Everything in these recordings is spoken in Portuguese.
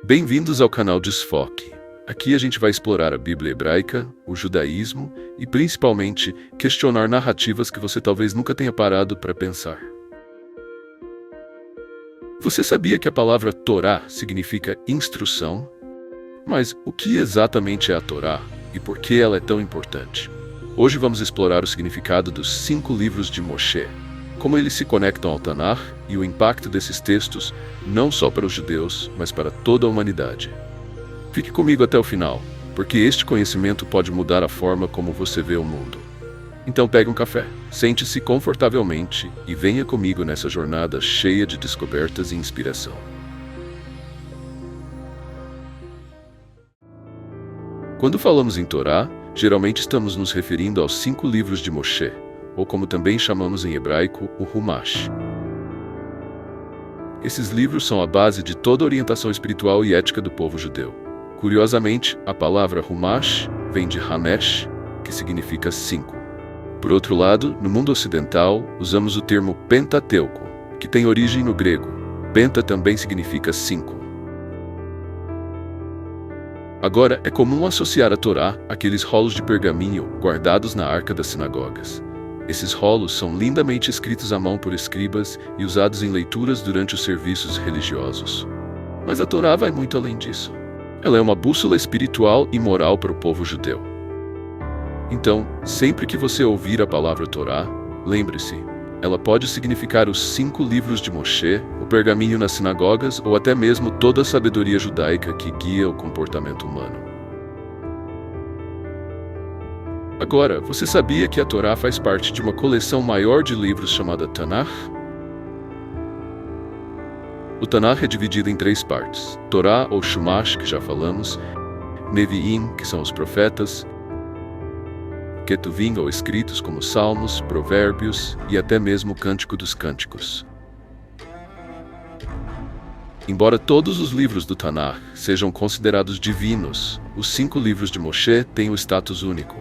Bem-vindos ao canal Desfoque. Aqui a gente vai explorar a Bíblia hebraica, o judaísmo e, principalmente, questionar narrativas que você talvez nunca tenha parado para pensar. Você sabia que a palavra Torá significa instrução? Mas o que exatamente é a Torá e por que ela é tão importante? Hoje vamos explorar o significado dos 5 livros de Moshe, como eles se conectam ao Tanar e o impacto desses textos, não só para os judeus, mas para toda a humanidade. Fique comigo até o final, porque este conhecimento pode mudar a forma como você vê o mundo. Então pegue um café, sente-se confortavelmente e venha comigo nessa jornada cheia de descobertas e inspiração. Quando falamos em Torá, geralmente estamos nos referindo aos 5 livros de Moshe, ou como também chamamos em hebraico, o Humash. Esses livros são a base de toda a orientação espiritual e ética do povo judeu. Curiosamente, a palavra Humash vem de Hamesh, que significa 5. Por outro lado, no mundo ocidental, usamos o termo Pentateuco, que tem origem no grego. Penta também significa 5. Agora, é comum associar a Torá àqueles rolos de pergaminho guardados na arca das sinagogas. Esses rolos são lindamente escritos à mão por escribas e usados em leituras durante os serviços religiosos. Mas a Torá vai muito além disso. Ela é uma bússola espiritual e moral para o povo judeu. Então, sempre que você ouvir a palavra Torá, lembre-se, ela pode significar os 5 livros de Moshe, o pergaminho nas sinagogas ou até mesmo toda a sabedoria judaica que guia o comportamento humano. Agora, você sabia que a Torá faz parte de uma coleção maior de livros chamada Tanar? O Tanar é dividido em 3 partes: Torá ou Shumash, que já falamos, Neviim, que são os profetas, Ketuvim ou escritos como Salmos, Provérbios e até mesmo o Cântico dos Cânticos. Embora todos os livros do Tanar sejam considerados divinos, os 5 livros de Moshe têm o status único.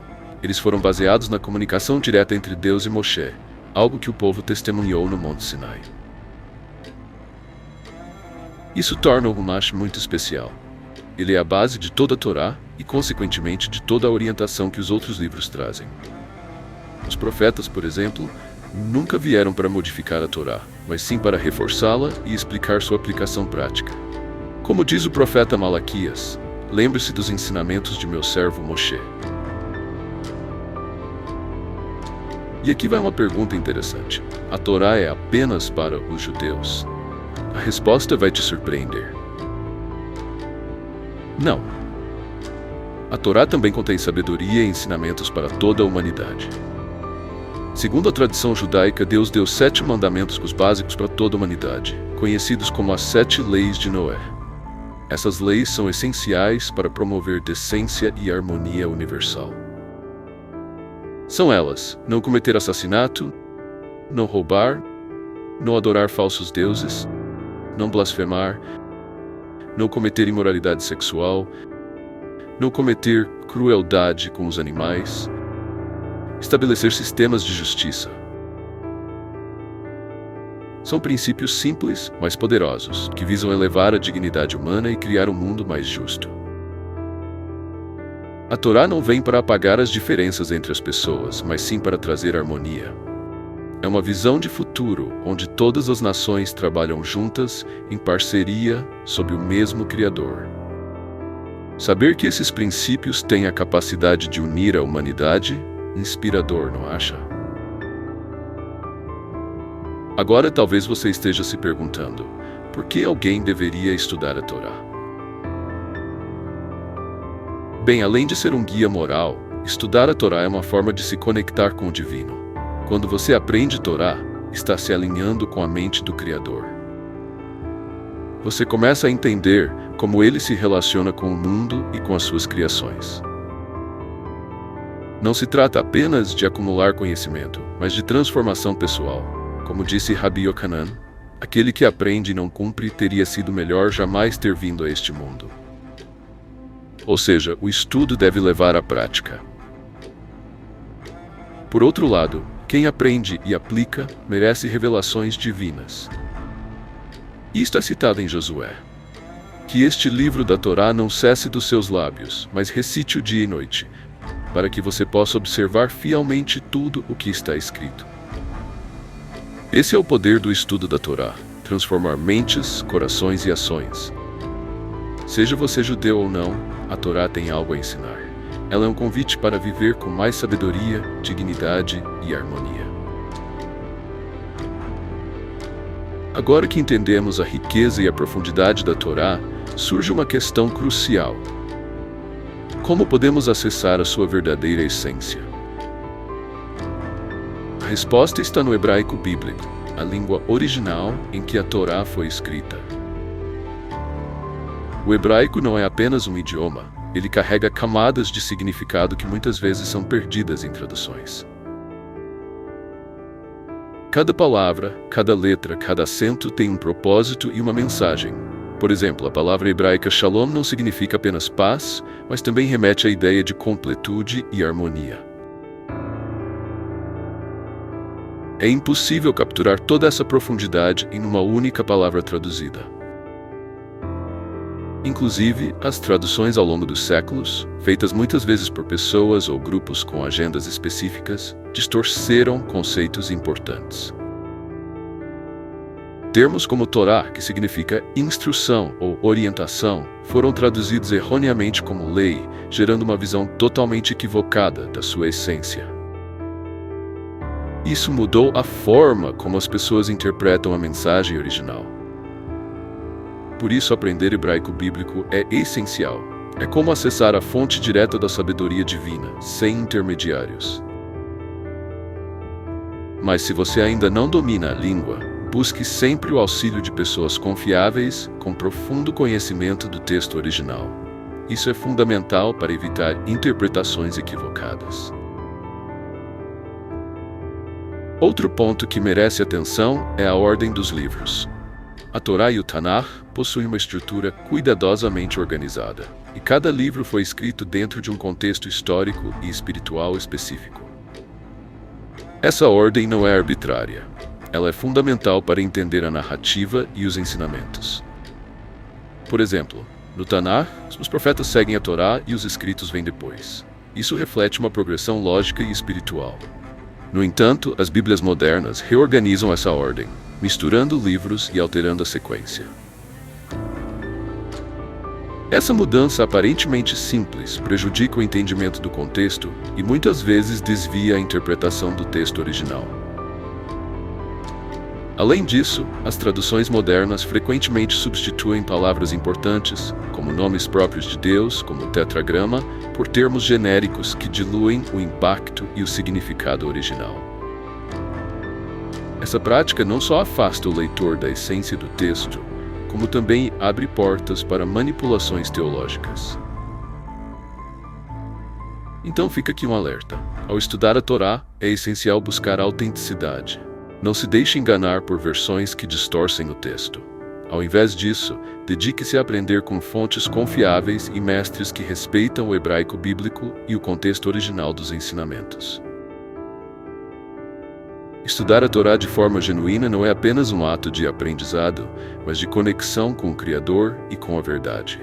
Eles foram baseados na comunicação direta entre Deus e Moshe, algo que o povo testemunhou no Monte Sinai. Isso torna o Humash muito especial. Ele é a base de toda a Torá e, consequentemente, de toda a orientação que os outros livros trazem. Os profetas, por exemplo, nunca vieram para modificar a Torá, mas sim para reforçá-la e explicar sua aplicação prática. Como diz o profeta Malaquias, lembre-se dos ensinamentos de meu servo Moshe. E aqui vai uma pergunta interessante. A Torá é apenas para os judeus? A resposta vai te surpreender. Não. A Torá também contém sabedoria e ensinamentos para toda a humanidade. Segundo a tradição judaica, Deus deu 7 mandamentos básicos para toda a humanidade, conhecidos como as 7 leis de Noé. Essas leis são essenciais para promover decência e harmonia universal. São elas: não cometer assassinato, não roubar, não adorar falsos deuses, não blasfemar, não cometer imoralidade sexual, não cometer crueldade com os animais, estabelecer sistemas de justiça. São princípios simples, mas poderosos, que visam elevar a dignidade humana e criar um mundo mais justo. A Torá não vem para apagar as diferenças entre as pessoas, mas sim para trazer harmonia. É uma visão de futuro, onde todas as nações trabalham juntas, em parceria, sob o mesmo Criador. Saber que esses princípios têm a capacidade de unir a humanidade, inspirador, não acha? Agora talvez você esteja se perguntando, por que alguém deveria estudar a Torá? Bem, além de ser um guia moral, estudar a Torá é uma forma de se conectar com o divino. Quando você aprende Torá, está se alinhando com a mente do Criador. Você começa a entender como ele se relaciona com o mundo e com as suas criações. Não se trata apenas de acumular conhecimento, mas de transformação pessoal. Como disse Rabbi Yochanan, aquele que aprende e não cumpre teria sido melhor jamais ter vindo a este mundo. Ou seja, o estudo deve levar à prática. Por outro lado, quem aprende e aplica merece revelações divinas. Isto é citado em Josué. Que este livro da Torá não cesse dos seus lábios, mas recite-o dia e noite, para que você possa observar fielmente tudo o que está escrito. Esse é o poder do estudo da Torá, transformar mentes, corações e ações. Seja você judeu ou não, a Torá tem algo a ensinar. Ela é um convite para viver com mais sabedoria, dignidade e harmonia. Agora que entendemos a riqueza e a profundidade da Torá, surge uma questão crucial. Como podemos acessar a sua verdadeira essência? A resposta está no hebraico bíblico, a língua original em que a Torá foi escrita. O hebraico não é apenas um idioma, ele carrega camadas de significado que muitas vezes são perdidas em traduções. Cada palavra, cada letra, cada acento tem um propósito e uma mensagem. Por exemplo, a palavra hebraica shalom não significa apenas paz, mas também remete à ideia de completude e harmonia. É impossível capturar toda essa profundidade em uma única palavra traduzida. Inclusive, as traduções ao longo dos séculos, feitas muitas vezes por pessoas ou grupos com agendas específicas, distorceram conceitos importantes. Termos como Torá, que significa instrução ou orientação, foram traduzidos erroneamente como lei, gerando uma visão totalmente equivocada da sua essência. Isso mudou a forma como as pessoas interpretam a mensagem original. Por isso, aprender hebraico bíblico é essencial. É como acessar a fonte direta da sabedoria divina, sem intermediários. Mas se você ainda não domina a língua, busque sempre o auxílio de pessoas confiáveis, com profundo conhecimento do texto original. Isso é fundamental para evitar interpretações equivocadas. Outro ponto que merece atenção é a ordem dos livros. A Torá e o Tanakh possuem uma estrutura cuidadosamente organizada, e cada livro foi escrito dentro de um contexto histórico e espiritual específico. Essa ordem não é arbitrária. Ela é fundamental para entender a narrativa e os ensinamentos. Por exemplo, no Tanakh, os profetas seguem a Torá e os escritos vêm depois. Isso reflete uma progressão lógica e espiritual. No entanto, as Bíblias modernas reorganizam essa ordem, misturando livros e alterando a sequência. Essa mudança aparentemente simples prejudica o entendimento do contexto e muitas vezes desvia a interpretação do texto original. Além disso, as traduções modernas frequentemente substituem palavras importantes, como nomes próprios de Deus, como o tetragrama, por termos genéricos que diluem o impacto e o significado original. Essa prática não só afasta o leitor da essência do texto, como também abre portas para manipulações teológicas. Então fica aqui um alerta. Ao estudar a Torá, é essencial buscar a autenticidade. Não se deixe enganar por versões que distorcem o texto. Ao invés disso, dedique-se a aprender com fontes confiáveis e mestres que respeitam o hebraico bíblico e o contexto original dos ensinamentos. Estudar a Torá de forma genuína não é apenas um ato de aprendizado, mas de conexão com o Criador e com a verdade.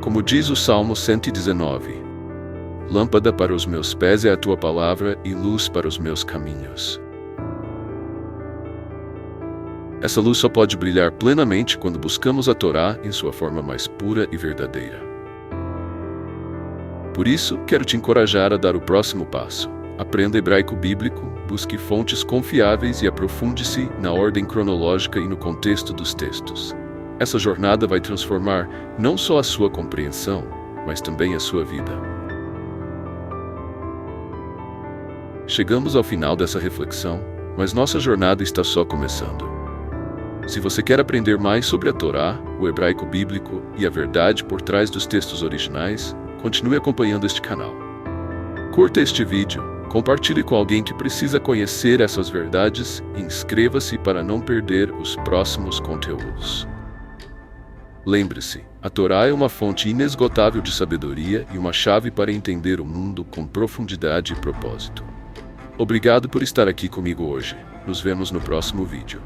Como diz o Salmo 119, lâmpada para os meus pés é a tua palavra e luz para os meus caminhos. Essa luz só pode brilhar plenamente quando buscamos a Torá em sua forma mais pura e verdadeira. Por isso, quero te encorajar a dar o próximo passo. Aprenda hebraico bíblico, busque fontes confiáveis e aprofunde-se na ordem cronológica e no contexto dos textos. Essa jornada vai transformar não só a sua compreensão, mas também a sua vida. Chegamos ao final dessa reflexão, mas nossa jornada está só começando. Se você quer aprender mais sobre a Torá, o hebraico bíblico e a verdade por trás dos textos originais, continue acompanhando este canal. Curta este vídeo, compartilhe com alguém que precisa conhecer essas verdades e inscreva-se para não perder os próximos conteúdos. Lembre-se, a Torá é uma fonte inesgotável de sabedoria e uma chave para entender o mundo com profundidade e propósito. Obrigado por estar aqui comigo hoje. Nos vemos no próximo vídeo.